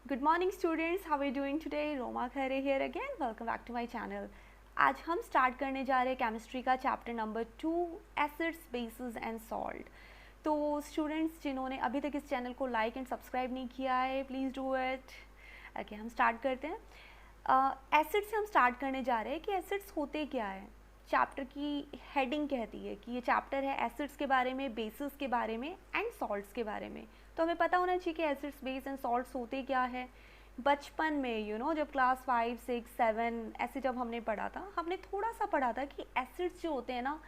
Good morning students, how are you doing today? Roma Khare here again. Welcome back to my channel. आज हम start करने जा रहे हैं केमिस्ट्री का chapter number 2 acids bases and salt. तो students जिन्होंने अभी तक इस चैनल को लाइक एंड सब्सक्राइब नहीं किया है, प्लीज़ डू इट। ओके, हम स्टार्ट करते हैं। एसिड से हम स्टार्ट करने जा रहे हैं कि एसिड्स होते क्या है। चैप्टर की हेडिंग कहती है कि ये चैप्टर है एसिड्स के बारे में, बेसिस के बारे में एंड सॉल्ट्स के बारे में। तो हमें पता होना चाहिए कि एसिड्स, बेस एंड सॉल्ट्स होते क्या है। बचपन में जब क्लास 5, 6, 7 ऐसे जब हमने पढ़ा था, हमने थोड़ा सा पढ़ा था कि एसिड्स जो होते हैं ना,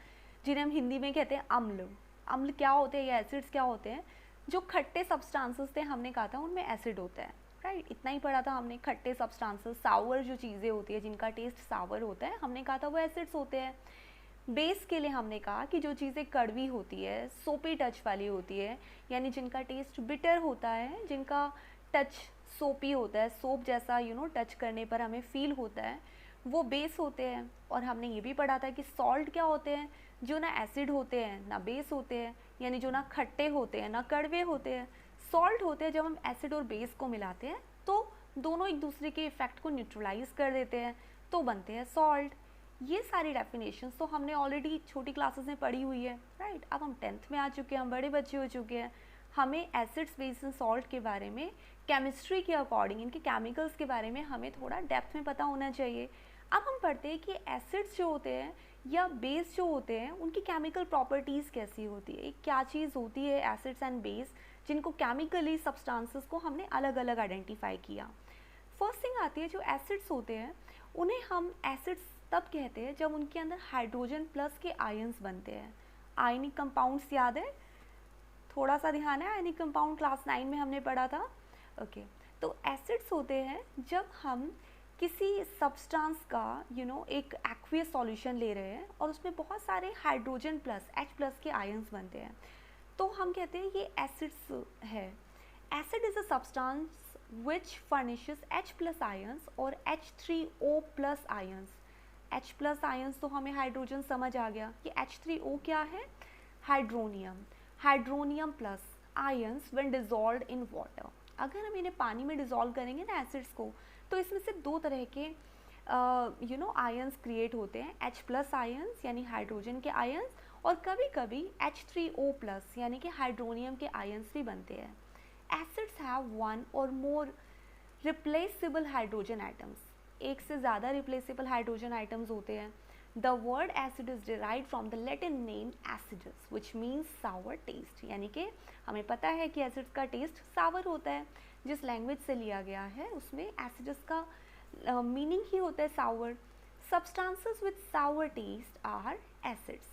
जिन्हें हम हिंदी में कहते हैं अम्ल। अम्ल क्या होते हैं या एसिड्स क्या होते हैं? जो खट्टे सब्सटेंसेस थे, हमने कहा था उनमें एसिड होता है, राइट। इतना ही पढ़ा था हमने। खट्टे सब्सटेंसेस, सावर जो चीज़ें होती है जिनका टेस्ट सावर होता है, हमने कहा था वो एसिड्स होते हैं। बेस के लिए हमने कहा कि जो चीज़ें कड़वी होती है, सोपी टच वाली होती है, यानी जिनका टेस्ट बिटर होता है, जिनका टच सोपी होता है, सोप जैसा टच करने पर हमें फील होता है, वो बेस होते हैं। और हमने ये भी पढ़ा था कि सॉल्ट क्या होते हैं, जो ना एसिड होते हैं ना बेस होते हैं, यानी जो ना खट्टे होते हैं ना कड़वे होते हैं। सॉल्ट होते हैं जब हम एसिड और बेस को मिलाते हैं तो दोनों एक दूसरे के इफ़ेक्ट को न्यूट्रलाइज कर देते हैं, तो बनते हैं सॉल्ट। ये सारी डेफिनेशंस तो हमने ऑलरेडी छोटी क्लासेस में पढ़ी हुई है, राइट। अब हम 10th में आ चुके हैं, हम बड़े बच्चे हो चुके हैं। हमें एसिड्स, बेस एंड सॉल्ट के बारे में केमिस्ट्री के अकॉर्डिंग, इनके केमिकल्स के बारे में हमें थोड़ा डेप्थ में पता होना चाहिए। अब हम पढ़ते हैं कि एसिड्स जो होते हैं या बेस जो होते हैं, उनकी केमिकल प्रॉपर्टीज़ कैसी होती है, क्या चीज़ होती है एसिड्स एंड बेस, जिनको केमिकली सब्सटेंसेस को हमने अलग अलग आइडेंटिफाई किया। फर्स्ट थिंग आती है, जो एसिड्स होते हैं उन्हें हम एसिड्स तब कहते हैं जब उनके अंदर हाइड्रोजन प्लस के आयंस बनते हैं। आयनिक कंपाउंड्स याद है? थोड़ा सा ध्यान है, आयनिक कंपाउंड क्लास 9 में हमने पढ़ा था। ओके, तो एसिड्स होते हैं जब हम किसी सब्सटेंस का एक एक्वियस सॉल्यूशन ले रहे हैं और उसमें बहुत सारे हाइड्रोजन प्लस H+ के आयंस बनते हैं, तो हम कहते हैं ये एसिड्स है। Acid is a substance which furnishes H+ ions और H3O+ आयंस। H+ आयंस तो हमें हाइड्रोजन समझ आ गया कि H3O क्या है, hydronium. Hydronium plus ions when dissolved in water. अगर हम इन्हें पानी में डिजॉल्व करेंगे ना एसिड्स को, तो इसमें से दो तरह के आयंस क्रिएट होते हैं। H+ आयंस यानी हाइड्रोजन के आयंस, और कभी कभी H3O+ यानी कि हाइड्रोनियम के आयंस भी बनते हैं। एसिड्स हैव वन और मोर रिप्लेसेबल हाइड्रोजन आइटम्स। एक से ज़्यादा रिप्लेसेबल हाइड्रोजन आइटम्स होते हैं। The word acid is derived from the Latin name acidus which means sour taste, यानी कि हमें पता है कि एसिड्स का टेस्ट सावर होता है। जिस लैंग्वेज से लिया गया है उसमें एसिडस का मीनिंग ही होता है sour. Substances with sour taste are acids.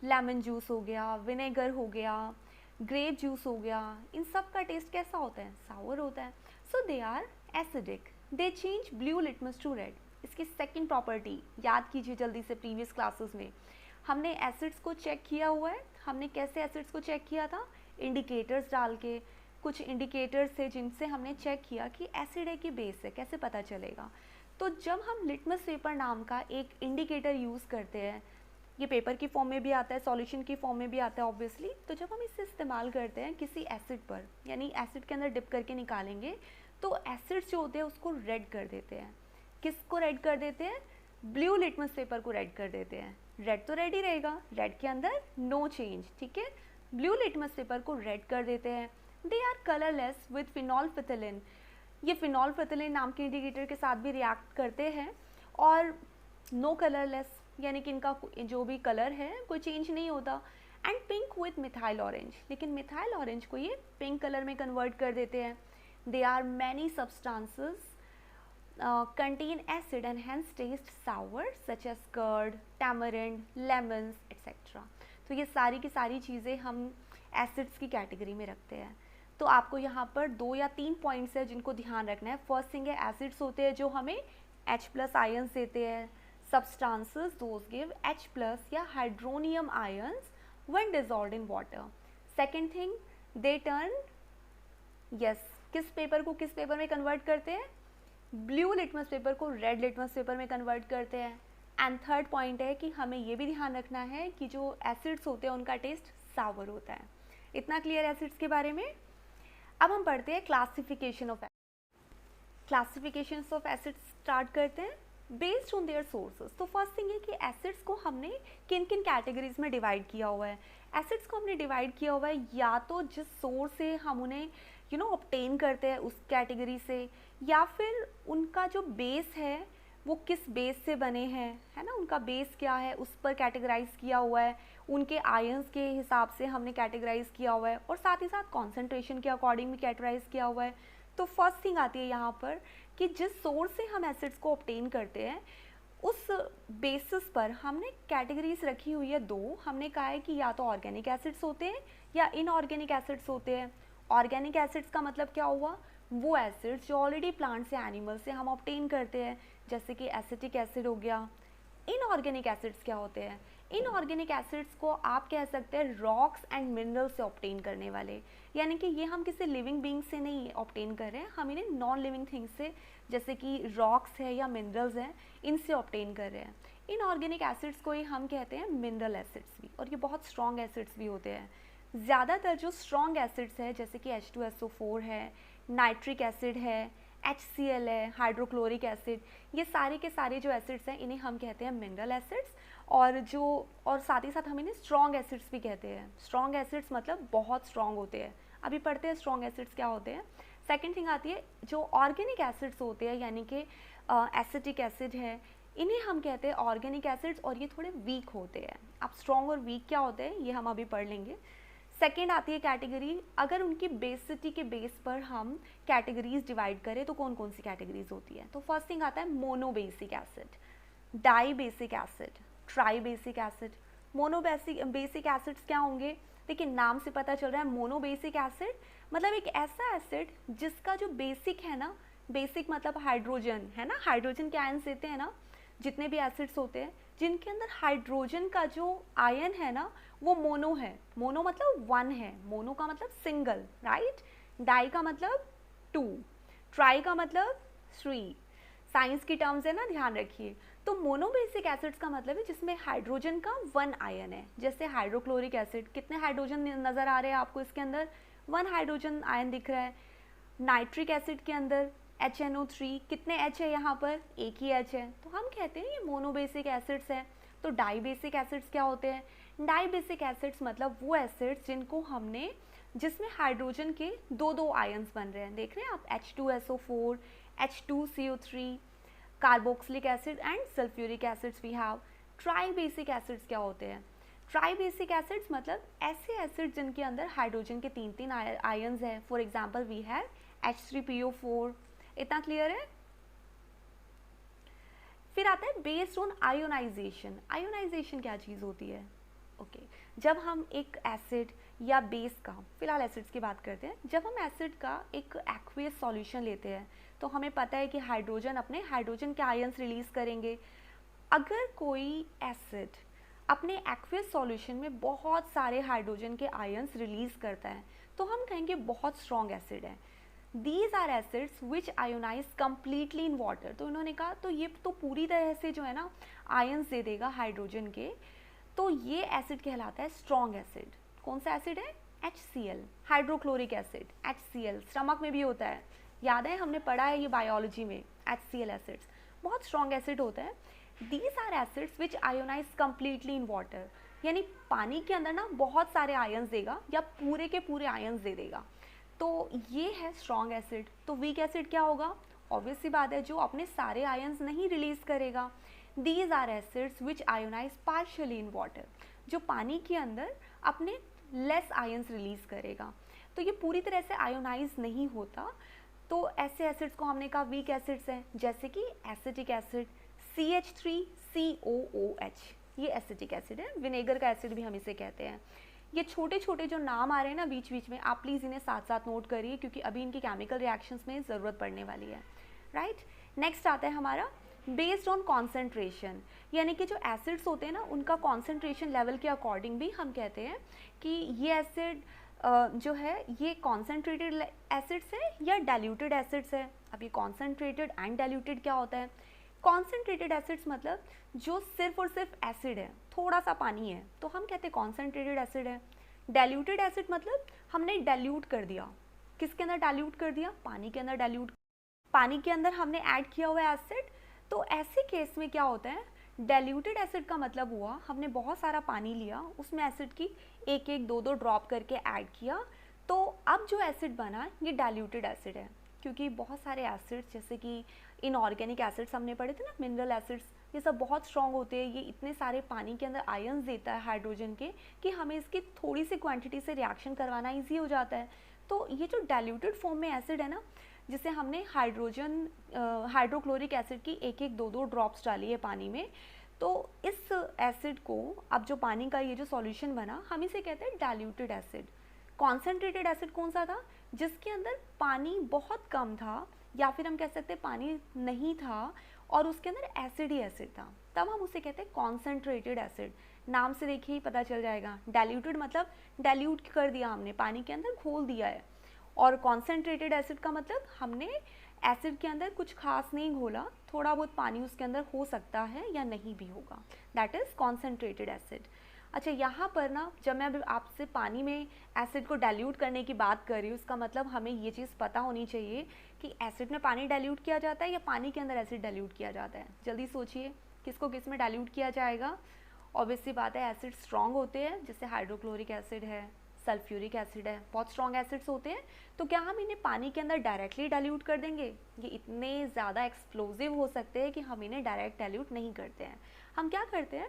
Lemon juice हो गया, विनेगर हो गया, ग्रेप जूस हो गया, इन सब का टेस्ट कैसा होता है? सावर होता है। So they are acidic. They change blue litmus to red. इसकी सेकंड प्रॉपर्टी याद कीजिए जल्दी से, प्रीवियस क्लासेस में हमने एसिड्स को चेक किया हुआ है। हमने कैसे एसिड्स को चेक किया था? इंडिकेटर्स डाल के। कुछ इंडिकेटर्स थे जिनसे हमने चेक किया कि एसिड है कि बेस है, कैसे पता चलेगा? तो जब हम लिटमस पेपर नाम का एक इंडिकेटर यूज़ करते हैं, ये पेपर की फॉर्म में भी आता है, सॉल्यूशन की फॉर्म में भी आता है ऑब्वियसली, तो जब हम इसे इस्तेमाल करते हैं किसी एसिड पर, यानी एसिड के अंदर डिप करके निकालेंगे, तो एसिड्स जो होते हैं उसको रेड कर देते हैं। किसको रेड कर देते हैं? ब्लू लिटमस पेपर को रेड कर देते हैं। रेड तो रेड ही रहेगा, रेड के अंदर नो चेंज, ठीक है। ब्लू लिटमस पेपर को रेड कर देते हैं। They are colourless with phenolphthalein. ये फिनोल्फिथिलीन नाम के इंडिकेटर के साथ भी रिएक्ट करते हैं। और नो कलरलेस यानी कि इनका जो भी कलर है कोई चेंज नहीं होता। And pink with methyl orange, लेकिन मिथाइल ऑरेंज को ये पिंक कलर में कन्वर्ट कर देते हैं। They are many substances contain acid and hence taste sour such as curd, tamarind, lemons etc. तो ये सारी की सारी चीज़ें हम एसिड्स की कैटेगरी में रखते हैं। तो आपको यहाँ पर 2 या 3 पॉइंट्स है जिनको ध्यान रखना है। फर्स्ट थिंग है, एसिड्स होते हैं जो हमें H+ आयंस देते हैं। सब्सटेंसेस दोज गिव H+ या hydronium ions when dissolved in water. Second thing, they turn, yes, किस पेपर को किस पेपर में कन्वर्ट करते हैं? ब्लू लिटमस पेपर को रेड लिटमस पेपर में कन्वर्ट करते हैं। एंड थर्ड पॉइंट है कि हमें ये भी ध्यान रखना है कि जो एसिड्स होते हैं उनका टेस्ट सावर होता है। इतना क्लियर एसिड्स के बारे में। अब हम पढ़ते हैं classification of acids. Classifications of acids start करते हैं बेस्ड ऑन देयर सोर्सेस। तो फर्स्ट थिंग है कि एसिड्स को हमने किन किन कैटेगरीज में डिवाइड किया हुआ है। एसिड्स को हमने डिवाइड किया हुआ है या तो जिस सोर्स से हम उन्हें ऑब्टेन करते हैं उस कैटेगरी से, या फिर उनका जो बेस है वो किस बेस से बने हैं, है ना, उनका बेस क्या है उस पर कैटेगराइज किया हुआ है, उनके आयंस के हिसाब से हमने कैटेगराइज किया हुआ है, और साथ ही साथ कॉन्सेंट्रेशन के अकॉर्डिंग भी कैटेगराइज किया हुआ है। तो फर्स्ट थिंग आती है यहाँ पर कि जिस सोर्स से हम एसिड्स को ऑब्टेन करते हैं उस बेसिस पर हमने कैटेगरीज रखी हुई है दो। हमने कहा है कि या तो ऑर्गेनिक एसिड्स होते हैं या इनऑर्गेनिक एसिड्स होते हैं। ऑर्गेनिक एसिड्स का मतलब क्या हुआ, वो एसिड्स जो ऑलरेडी प्लांट से एनिमल से हम ऑब्टेन करते हैं, जैसे कि एसिटिक एसिड हो गया। इनऑर्गेनिक एसिड्स क्या होते हैं, इनऑर्गेनिक एसिड्स को आप कह सकते हैं रॉक्स एंड मिनरल्स से ऑब्टेन करने वाले, यानी कि ये हम किसी लिविंग बीइंग से नहीं ऑब्टेन कर रहे हैं, हम इन्हें नॉन लिविंग थिंग्स से जैसे कि रॉक्स है या मिनरल्स हैं इनसे ऑब्टेन कर रहे हैं। इनऑर्गेनिक एसिड्स को ही हम कहते हैं मिनरल एसिड्स भी, और ये बहुत स्ट्रॉन्ग एसिड्स भी होते हैं। ज़्यादातर जो स्ट्रॉन्ग एसिड्स है जैसे कि H2SO4 है, नाइट्रिक एसिड है, HCl है, हाइड्रोक्लोरिक एसिड, ये सारे के सारे जो एसिड्स हैं इन्हें हम कहते हैं मिनरल एसिड्स। और साथ ही साथ हम इन्हें स्ट्रॉन्ग एसिड्स भी कहते हैं। स्ट्रॉन्ग एसिड्स मतलब बहुत स्ट्रॉन्ग होते हैं। अभी पढ़ते हैं स्ट्रॉन्ग एसिड्स क्या होते हैं। सेकेंड थिंग आती है जो ऑर्गेनिक एसिड्स होते हैं, यानी कि एसिटिक एसिड है, इन्हें हम कहते हैं ऑर्गेनिक एसिड्स, और ये थोड़े वीक होते हैं। अब स्ट्रॉन्ग और वीक क्या होते हैं ये हम अभी पढ़ लेंगे। सेकेंड आती है कैटेगरी, अगर उनकी बेसिसिटी के बेस पर हम कैटेगरीज डिवाइड करें तो कौन कौन सी कैटेगरीज होती है। तो फर्स्ट थिंग आता है monobasic acid, dibasic acid, tribasic acid. Basic acids क्या होंगे, देखिए नाम से पता चल रहा है मोनोबेसिक एसिड मतलब एक ऐसा एसिड जिसका जो बेसिक है ना, बेसिक मतलब हाइड्रोजन है ना, हाइड्रोजन के आयन्स देते हैं ना जितने भी एसिड्स होते हैं, जिनके अंदर हाइड्रोजन का जो आयन है ना वो मोनो है। मोनो मतलब वन है, मोनो का मतलब सिंगल, राइट। डाई का मतलब टू, ट्राई का मतलब थ्री। साइंस की टर्म्स है ना, ध्यान रखिए। तो मोनोबेसिक एसिड्स का मतलब है जिसमें हाइड्रोजन का वन आयन है। जैसे हाइड्रोक्लोरिक एसिड, कितने हाइड्रोजन नज़र आ रहे हैं आपको इसके अंदर, वन हाइड्रोजन आयन दिख रहा है। नाइट्रिक एसिड के अंदर HNO3, कितने H है यहाँ पर, एक ही H है, तो हम कहते हैं ये मोनोबेसिक एसिड्स है। तो डाई बेसिक एसिड्स क्या होते हैं, डाई बेसिक एसिड्स मतलब वो एसिड्स जिनको हमने, जिसमें हाइड्रोजन के दो दो आयन्स बन रहे हैं, देख रहे हैं आप, H2SO4, H2CO3, carboxylic acid and sulphuric acids we have. Tribasic acids क्या होते हैं, ट्राई बेसिक एसिड्स मतलब ऐसे एसिड जिनके अंदर हाइड्रोजन के तीन तीन आयन्स हैं। For example we have H3PO4। इतना क्लियर है। फिर आता है बेस्ड ऑन आयोनाइजेशन। आयोनाइजेशन क्या चीज़ होती है, ओके जब हम एक एसिड या बेस का, फिलहाल एसिड्स की बात करते हैं, जब हम एसिड का एक एक्वियस सॉल्यूशन लेते हैं तो हमें पता है कि हाइड्रोजन अपने हाइड्रोजन के आयन्स रिलीज करेंगे। अगर कोई एसिड अपने एक्वियस सॉल्यूशन में बहुत सारे हाइड्रोजन के आयन्स रिलीज करता है तो हम कहेंगे बहुत स्ट्रॉन्ग एसिड है। These are acids which ionize completely in water। तो इन्होंने कहा तो ये तो पूरी तरह से जो है ना आयन्स दे देगा हाइड्रोजन के, तो ये एसिड कहलाता है स्ट्रॉन्ग एसिड। कौन सा एसिड है, HCl, hydrochloric acid, HCl stomach में भी होता है, याद है हमने पढ़ा है ये बायोलॉजी में। HCl एसिड्स बहुत स्ट्रॉन्ग एसिड होता है। These are acids which ionize completely in water, यानी पानी के अंदर ना बहुत सारे आयन्स देगा या पूरे के पूरे आयन्स दे देगा, तो ये है स्ट्रॉन्ग एसिड। तो वीक एसिड क्या होगा, ऑब्वियस सी बात है जो अपने सारे आयन्स नहीं रिलीज करेगा। These are acids which ionise partially in water, जो पानी के अंदर अपने लेस आयन्स रिलीज करेगा, तो ये पूरी तरह से आयोनाइज नहीं होता। तो ऐसे एसिड्स को हमने कहा वीक एसिड्स हैं, जैसे कि एसिटिक एसिड CH3COOH, ये एसिटिक एसिड है। विनेगर का एसिड भी हम इसे कहते हैं। ये छोटे छोटे जो नाम आ रहे हैं ना बीच बीच में, आप प्लीज़ इन्हें साथ साथ नोट करिए क्योंकि अभी इनकी केमिकल रिएक्शंस में ज़रूरत पड़ने वाली है, राइट। नेक्स्ट आता है हमारा बेस्ड ऑन कॉन्सेंट्रेशन, यानी कि जो एसिड्स होते हैं ना उनका कॉन्सेंट्रेशन लेवल के अकॉर्डिंग भी हम कहते हैं कि ये एसिड जो है ये कॉन्सेंट्रेटेड एसिड्स है या डाइल्यूटेड एसिड्स है। अब ये कॉन्सेंट्रेटेड एंड डाइल्यूटेड क्या होता है, कॉन्सेंट्रेटेड एसिड्स मतलब जो सिर्फ और सिर्फ एसिड है, थोड़ा सा पानी है, तो हम कहते हैं कॉन्सेंट्रेटेड एसिड है। डाइल्यूटेड एसिड मतलब हमने डाइल्यूट कर दिया, किसके अंदर डाइल्यूट कर दिया, पानी के अंदर डाइल्यूट, पानी के अंदर हमने ऐड किया हुआ एसिड। तो ऐसे केस में क्या होता है, डाइल्यूटेड एसिड का मतलब हुआ हमने बहुत सारा पानी लिया, उसमें एसिड की एक एक दो दो ड्रॉप करके ऐड किया, तो अब जो एसिड बना ये डाइल्यूटेड एसिड है। क्योंकि बहुत सारे एसिड्स जैसे कि इनऑर्गेनिक एसिड्स हमने पढ़े थे ना, मिनरल एसिड्स, ये सब बहुत स्ट्रॉन्ग होते हैं, ये इतने सारे पानी के अंदर आयन्स देता है हाइड्रोजन के कि हमें इसकी थोड़ी सी क्वांटिटी से रिएक्शन करवाना ईजी हो जाता है। तो ये जो डाइल्यूटेड फॉर्म में एसिड है ना, जिसे हमने हाइड्रोक्लोरिक एसिड की एक एक दो दो ड्रॉप्स डाली है पानी में, तो इस एसिड को अब जो पानी का ये जो सॉल्यूशन बना, हम इसे कहते हैं डाइल्यूटेड एसिड। कॉन्सेंट्रेटेड एसिड कौन सा था, जिसके अंदर पानी बहुत कम था, या फिर हम कह सकते हैं पानी नहीं था और उसके अंदर एसिड ही एसिड था, तब हम उसे कहते हैं कॉन्सेंट्रेटेड एसिड। नाम से देखिए ही पता चल जाएगा, डाइल्यूटेड मतलब डाइल्यूट कर दिया हमने, पानी के अंदर घोल दिया है, और कॉन्सेंट्रेटेड एसिड का मतलब हमने एसिड के अंदर कुछ खास नहीं घोला, थोड़ा बहुत पानी उसके अंदर हो सकता है या नहीं भी होगा, दैट इज़ कॉन्सेंट्रेटेड एसिड। अच्छा, यहाँ पर ना जब मैं आपसे पानी में एसिड को डाइल्यूट करने की बात कर रही हूँ, उसका मतलब हमें ये चीज़ पता होनी चाहिए कि एसिड में पानी डाइल्यूट किया जाता है या पानी के अंदर एसिड डाइल्यूट किया जाता है। जल्दी सोचिए, किसको किस में डाइल्यूट किया जाएगा। ऑब्वियसली बात है, एसिड स्ट्रॉन्ग होते हैं, जैसे हाइड्रोक्लोरिक एसिड है, सल्फ्यूरिक एसिड है, बहुत स्ट्रॉन्ग एसिड्स होते हैं। तो क्या हम इन्हें पानी के अंदर डायरेक्टली डाइल्यूट कर देंगे? ये इतने ज़्यादा एक्सप्लोजिव हो सकते हैं कि हम इन्हें डायरेक्ट डाइल्यूट नहीं करते हैं। हम क्या करते हैं,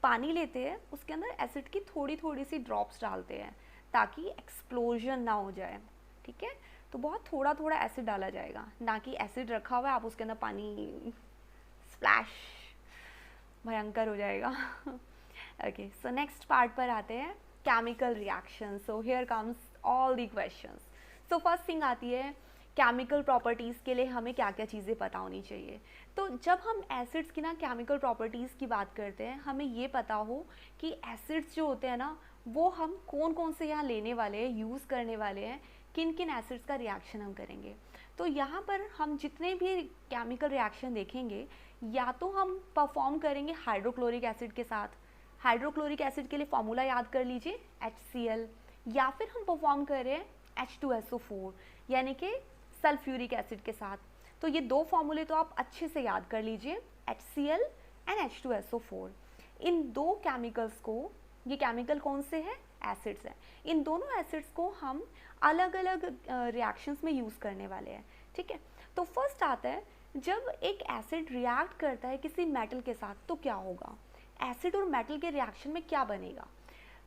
पानी लेते हैं, उसके अंदर एसिड की थोड़ी थोड़ी सी ड्रॉप्स डालते हैं ताकि एक्सप्लोजन ना हो जाए, ठीक है। तो बहुत थोड़ा थोड़ा एसिड डाला जाएगा, ना कि एसिड रखा हुआ है आप उसके अंदर पानी स्प्लैश, भयंकर हो जाएगा। ओके, सो नेक्स्ट पार्ट पर आते हैं, chemical reaction. So here comes all the questions. So first thing आती है, केमिकल प्रॉपर्टीज़ के लिए हमें क्या क्या चीज़ें पता होनी चाहिए। तो जब हम एसिड्स की ना केमिकल प्रॉपर्टीज़ की बात करते हैं, हमें ये पता हो कि एसिड्स जो होते हैं ना, वो हम कौन कौन से यहाँ लेने वाले हैं, यूज़ करने वाले हैं, किन किन एसिड्स का रिएक्शन हम करेंगे। तो यहाँ पर हम जितने भी केमिकल रिएक्शन देखेंगे, या तो हम परफॉर्म करेंगे हाइड्रोक्लोरिक एसिड के साथ, हाइड्रोक्लोरिक एसिड के लिए फॉर्मूला याद कर लीजिए HCl, या फिर हम परफॉर्म कर रहे हैं H2SO4 यानी कि सल्फ्यूरिक एसिड के साथ। तो ये दो फॉर्मूले तो आप अच्छे से याद कर लीजिए, HCl एंड H2SO4। इन दो केमिकल्स को, ये केमिकल कौन से हैं, एसिड्स हैं, इन दोनों एसिड्स को हम अलग अलग रिएक्शंस में यूज़ करने वाले हैं, ठीक है। तो फर्स्ट आता है, जब एक एसिड रिएक्ट करता है किसी मेटल के साथ तो क्या होगा, एसिड और मेटल के रिएक्शन में क्या बनेगा,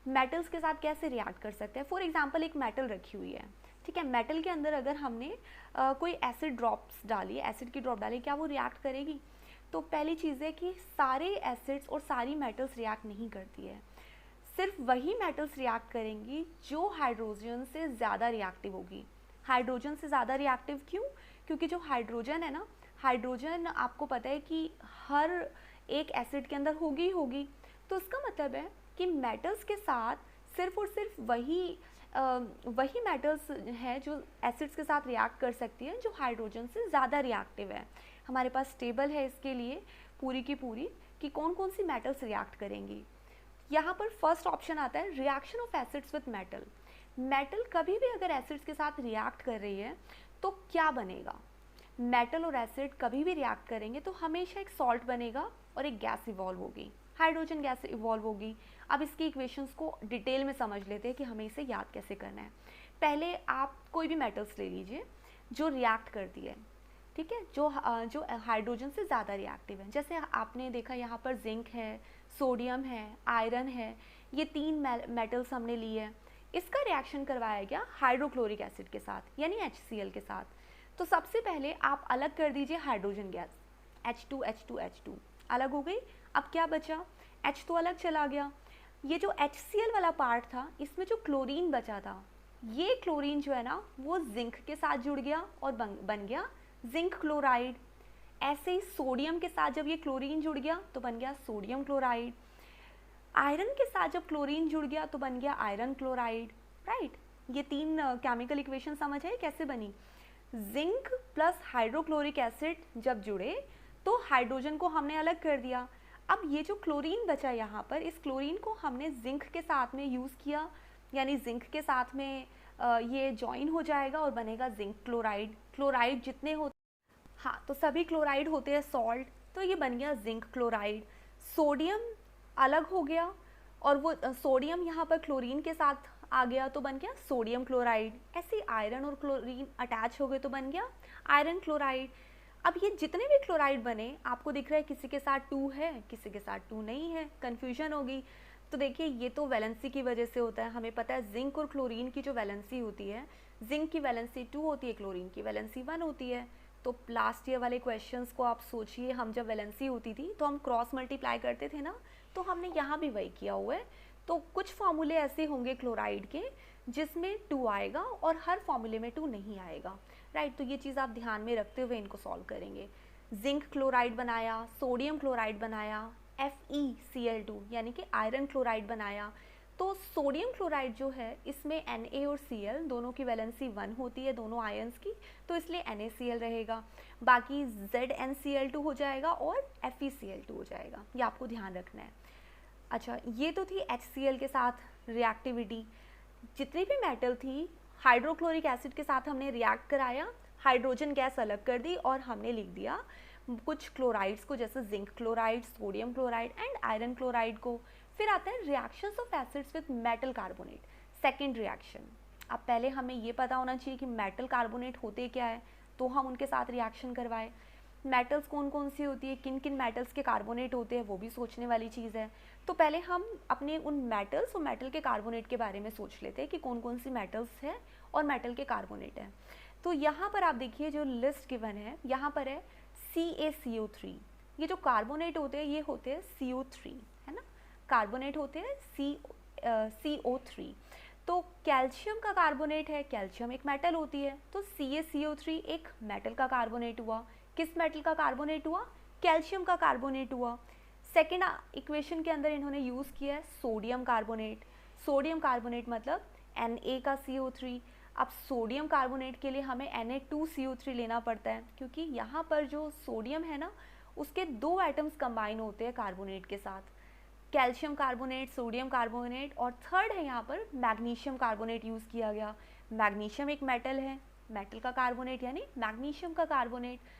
मेटल्स के साथ कैसे रिएक्ट कर सकते हैं। फॉर एग्जांपल एक मेटल रखी हुई है, ठीक है, मेटल के अंदर अगर हमने कोई एसिड ड्रॉप्स डाली, एसिड की ड्रॉप डाली, क्या वो रिएक्ट करेगी। तो पहली चीज़ है कि सारे एसिड्स और सारी मेटल्स रिएक्ट नहीं करती है, सिर्फ वही मेटल्स रिएक्ट करेंगी जो हाइड्रोजन से ज़्यादा रिएक्टिव होगी। हाइड्रोजन से ज़्यादा रिएक्टिव क्यों, क्योंकि जो हाइड्रोजन है ना, हाइड्रोजन आपको पता है कि हर एक एसिड के अंदर होगी होगी। तो इसका मतलब है कि मेटल्स के साथ सिर्फ और सिर्फ वही मेटल्स हैं जो एसिड्स के साथ रिएक्ट कर सकती हैं जो हाइड्रोजन से ज़्यादा रिएक्टिव है। हमारे पास टेबल है इसके लिए पूरी की पूरी कि कौन कौन सी मेटल्स रिएक्ट करेंगी। यहाँ पर फर्स्ट ऑप्शन आता है reaction of acids with metal. Metal कभी भी अगर एसिड्स के साथ रिएक्ट कर रही है तो क्या बनेगा, मेटल और एसिड कभी भी रिएक्ट करेंगे तो हमेशा एक सॉल्ट बनेगा और एक गैस इवॉल्व होगी, हाइड्रोजन गैस इवॉल्व होगी। अब इसकी इक्वेशंस को डिटेल में समझ लेते हैं कि हमें इसे याद कैसे करना है। पहले आप कोई भी मेटल्स ले लीजिए जो रिएक्ट करती है, ठीक है, जो हाइड्रोजन से ज़्यादा रिएक्टिव है। जैसे आपने देखा यहाँ पर जिंक है, सोडियम है, आयरन है, ये तीन मेटल्स हमने लिए हैं। इसका रिएक्शन करवाया गया हाइड्रोक्लोरिक एसिड के साथ यानी HCl के साथ। तो सबसे पहले आप अलग कर दीजिए हाइड्रोजन गैस, H2 अलग हो गई। अब क्या बचा, H तो अलग चला गया। ये जो HCl वाला पार्ट था, इसमें जो क्लोरीन बचा था, ये क्लोरीन जो है ना वो जिंक के साथ जुड़ गया और बन गया जिंक क्लोराइड। ऐसे ही सोडियम के साथ जब ये क्लोरीन जुड़ गया तो बन गया सोडियम क्लोराइड। आयरन के साथ जब क्लोरीन जुड़ गया तो बन गया आयरन क्लोराइड, राइट। ये तीन केमिकल इक्वेशन समझ है कैसे बनी। जिंक प्लस हाइड्रोक्लोरिक एसिड जब जुड़े तो हाइड्रोजन को हमने अलग कर दिया। अब ये जो क्लोरीन बचा यहाँ पर, इस क्लोरीन को हमने जिंक के साथ में यूज़ किया, यानी जिंक के साथ में ये जॉइन हो जाएगा और बनेगा जिंक क्लोराइड। क्लोराइड जितने होते हाँ, तो सभी क्लोराइड होते हैं सॉल्ट, तो ये बन गया जिंक क्लोराइड। सोडियम अलग हो गया और वो सोडियम यहाँ पर क्लोरीन के साथ आ गया तो बन गया सोडियम क्लोराइड। ऐसे आयरन और क्लोरीन अटैच हो गए तो बन गया आयरन क्लोराइड। अब ये जितने भी क्लोराइड बने, आपको दिख रहा है किसी के साथ 2 है, किसी के साथ 2 नहीं है, कन्फ्यूजन होगी। तो देखिए ये तो वैलेंसी की वजह से होता है, हमें पता है जिंक और क्लोरीन की जो वैलेंसी होती है, जिंक की वैलेंसी 2 होती है, क्लोरीन की वैलेंसी 1 होती है। तो लास्ट ईयर वाले क्वेश्चंस को आप सोचिए, हम जब वैलेंसी होती थी तो हम क्रॉस मल्टीप्लाई करते थे ना, तो हमने यहाँ भी वही किया हुआ है। तो कुछ फॉर्मूले ऐसे होंगे क्लोराइड के जिसमें 2 आएगा और हर फॉर्मूले में 2 नहीं आएगा, राइट। तो ये चीज़ आप ध्यान में रखते हुए इनको सॉल्व करेंगे। जिंक क्लोराइड बनाया, सोडियम क्लोराइड बनाया, FeCl2 यानी कि आयरन क्लोराइड बनाया। तो सोडियम क्लोराइड जो है इसमें Na और Cl दोनों की वैलेंसी 1 होती है, दोनों आयंस की, तो इसलिए NaCl रहेगा। बाकी ZnCl2 हो जाएगा और FeCl2 हो जाएगा, ये आपको ध्यान रखना है। अच्छा, ये तो थी HCl के साथ रिएक्टिविटी। जितनी भी मेटल थी हाइड्रोक्लोरिक एसिड के साथ हमने रिएक्ट कराया, हाइड्रोजन गैस अलग कर दी और हमने लिख दिया कुछ क्लोराइड्स को, जैसे zinc chloride, sodium chloride and iron chloride को। फिर आता है reactions of acids with metal carbonate, second reaction. अब पहले हमें ये पता होना चाहिए कि मेटल कार्बोनेट होते क्या है, तो हम उनके साथ रिएक्शन करवाए। मेटल्स कौन कौन सी होती है, किन किन मेटल्स के कार्बोनेट होते हैं, वो भी सोचने वाली चीज़ है। तो पहले हम अपने उन मेटल्स और मेटल के कार्बोनेट के बारे में सोच लेते हैं कि कौन कौन सी मेटल्स है और मेटल के कार्बोनेट है। तो यहाँ पर आप देखिए जो लिस्ट गिवन है, यहाँ पर है CaCO3। ये जो कार्बोनेट होते हैं ये होते हैं CO3, है ना, कार्बोनेट होते हैं CO3। तो कैल्शियम का कार्बोनेट है, कैल्शियम एक मेटल होती है, तो CaCO3 एक मेटल का कार्बोनेट हुआ। किस मेटल का कार्बोनेट हुआ? कैल्शियम का कार्बोनेट हुआ। सेकेंड इक्वेशन के अंदर इन्होंने यूज़ किया है सोडियम कार्बोनेट। सोडियम कार्बोनेट मतलब Na का CO3। अब सोडियम कार्बोनेट के लिए हमें Na2CO3 लेना पड़ता है, क्योंकि यहाँ पर जो सोडियम है ना उसके 2 एटम्स कंबाइन होते हैं कार्बोनेट के साथ, कैल्शियम कार्बोनेट, सोडियम कार्बोनेट, और थर्ड है यहाँ पर मैग्नीशियम कार्बोनेट यूज़ किया गया। मैग्नीशियम एक मेटल है, मेटल का कार्बोनेट यानी मैग्नीशियम का कार्बोनेट।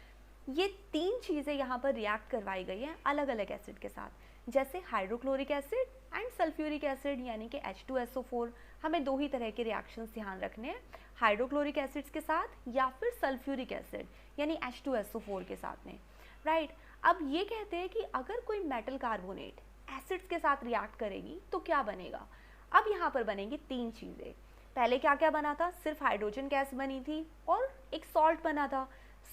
ये 3 चीज़ें यहाँ पर रिएक्ट करवाई गई हैं अलग अलग एसिड के साथ, जैसे hydrochloric acid and sulphuric acid यानी कि H2SO4। हमें 2 ही तरह के रिएक्शंस ध्यान रखने हैं, हाइड्रोक्लोरिक एसिड्स के साथ या फिर सल्फ्यूरिक एसिड यानी H2SO4 के साथ में, राइट। अब ये कहते हैं कि अगर कोई मेटल कार्बोनेट एसिड्स के साथ रिएक्ट करेगी तो क्या बनेगा। अब यहाँ पर बनेंगी 3 चीज़ें। पहले क्या क्या बना था, सिर्फ हाइड्रोजन गैस बनी थी और एक सॉल्ट बना था।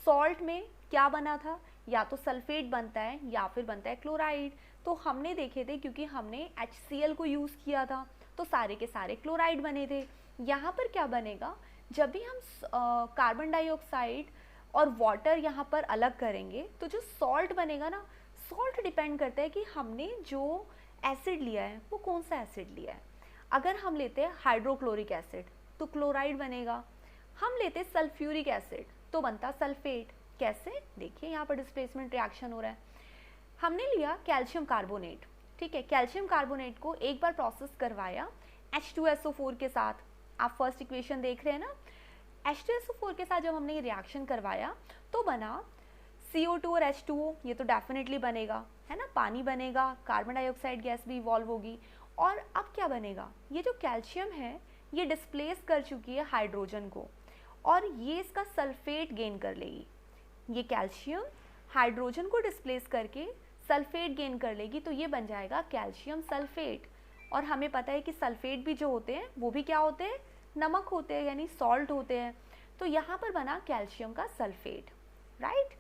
सॉल्ट में क्या बना था, या तो सल्फेट बनता है या फिर बनता है क्लोराइड। तो हमने देखे थे, क्योंकि हमने HCl को यूज़ किया था तो सारे के सारे क्लोराइड बने थे। यहाँ पर क्या बनेगा, जब भी हम कार्बन डाइऑक्साइड और वाटर यहाँ पर अलग करेंगे तो जो सॉल्ट बनेगा ना, सॉल्ट डिपेंड करता है कि हमने जो एसिड लिया है वो कौन सा एसिड लिया है। अगर हम लेते हैं हाइड्रोक्लोरिक एसिड तो क्लोराइड बनेगा, हम लेते हैं सल्फ्यूरिक एसिड तो बनता सल्फेट। कैसे, देखिए यहाँ पर डिस्प्लेसमेंट रिएक्शन हो रहा है। हमने लिया कैल्शियम कार्बोनेट, ठीक है, कैल्शियम कार्बोनेट को एक बार प्रोसेस करवाया H2SO4 के साथ। आप फर्स्ट इक्वेशन देख रहे हैं ना, H2SO4 के साथ जब हमने ये रिएक्शन करवाया तो बना CO2 और H2O, ये तो डेफिनेटली बनेगा, है ना, पानी बनेगा, कार्बन डाइऑक्साइड गैस भी इवॉल्व होगी। और अब क्या बनेगा, ये जो कैल्शियम है ये डिस्प्लेस कर चुकी है हाइड्रोजन को और ये इसका सल्फेट गेन कर लेगी। ये कैल्शियम हाइड्रोजन को डिस्प्लेस करके सल्फेट गेन कर लेगी, तो ये बन जाएगा कैल्शियम सल्फेट। और हमें पता है कि सल्फेट भी जो होते हैं वो भी क्या होते हैं, नमक होते हैं यानी सॉल्ट होते हैं। तो यहाँ पर बना कैल्शियम का सल्फेट, राइट।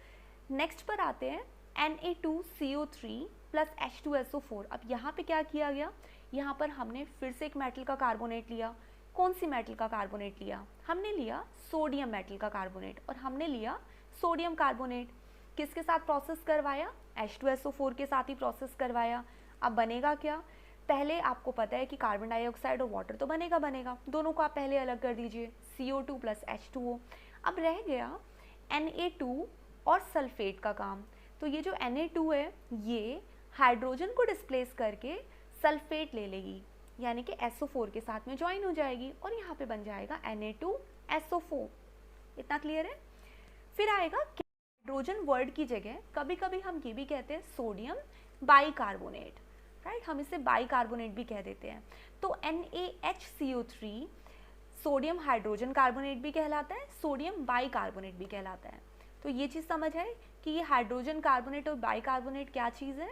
नेक्स्ट पर आते हैं Na2CO3 प्लस H2SO4। अब यहाँ पे क्या किया गया, यहाँ पर हमने फिर से एक मेटल का कार्बोनेट लिया। कौन सी मेटल का कार्बोनेट लिया, हमने लिया सोडियम मेटल का कार्बोनेट, और हमने लिया सोडियम कार्बोनेट। किसके साथ प्रोसेस करवाया, H2SO4 के साथ ही प्रोसेस करवाया। अब बनेगा क्या, पहले आपको पता है कि कार्बन डाइऑक्साइड और वाटर तो बनेगा, दोनों को आप पहले अलग कर दीजिए, CO2 प्लस H2O। अब रह गया Na2 और सल्फेट का काम। तो ये जो Na2 है ये हाइड्रोजन को डिस्प्लेस करके सल्फेट ले लेगी, यानी कि SO4 के साथ में ज्वाइन हो जाएगी और यहाँ पे बन जाएगा Na2SO4। इतना क्लियर है। फिर आएगा हाइड्रोजन वर्ड की जगह कभी कभी हम ये भी कहते हैं सोडियम बाइकार्बोनेट, राइट, हम इसे बाइकार्बोनेट भी कह देते हैं। तो NaHCO3 सोडियम हाइड्रोजन कार्बोनेट भी कहलाता है, सोडियम बाइकार्बोनेट भी कहलाता है। तो ये चीज़ समझ आए कि ये हाइड्रोजन कार्बोनेट और बाइकार्बोनेट क्या चीज़ है।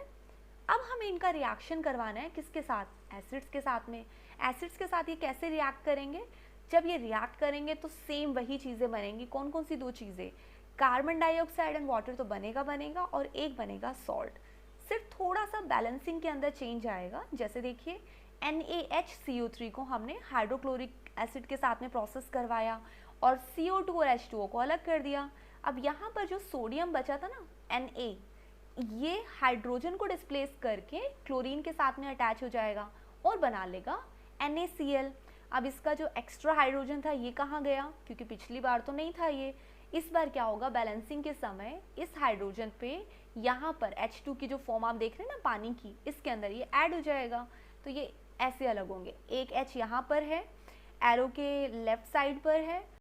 अब हमें इनका रिएक्शन करवाना है किसके साथ, एसिड्स के साथ में। एसिड्स के साथ ये कैसे रिएक्ट करेंगे, जब ये रिएक्ट करेंगे तो सेम वही चीज़ें बनेंगी। कौन कौन सी दो चीज़ें, कार्बन डाइऑक्साइड एंड वाटर तो बनेगा और एक बनेगा सॉल्ट। सिर्फ थोड़ा सा बैलेंसिंग के अंदर चेंज आएगा। जैसे देखिए NaHCO3 को हमने हाइड्रोक्लोरिक एसिड के साथ में प्रोसेस करवाया और CO2 और H2O को अलग कर दिया। अब यहाँ पर जो सोडियम बचा था ना Na, ये हाइड्रोजन को डिस्प्लेस करके क्लोरीन के साथ में अटैच हो जाएगा और बना लेगा NaCl। अब इसका जो एक्स्ट्रा हाइड्रोजन था ये कहाँ गया, क्योंकि पिछली बार तो नहीं था ये। इस बार क्या होगा, बैलेंसिंग के समय इस हाइड्रोजन पे यहाँ पर H2 की जो फॉर्म आप देख रहे हैं ना पानी की, इसके अंदर ये ऐड हो जाएगा। तो ये ऐसे अलग होंगे, एक H यहाँ पर है, एरो के लेफ्ट साइड पर है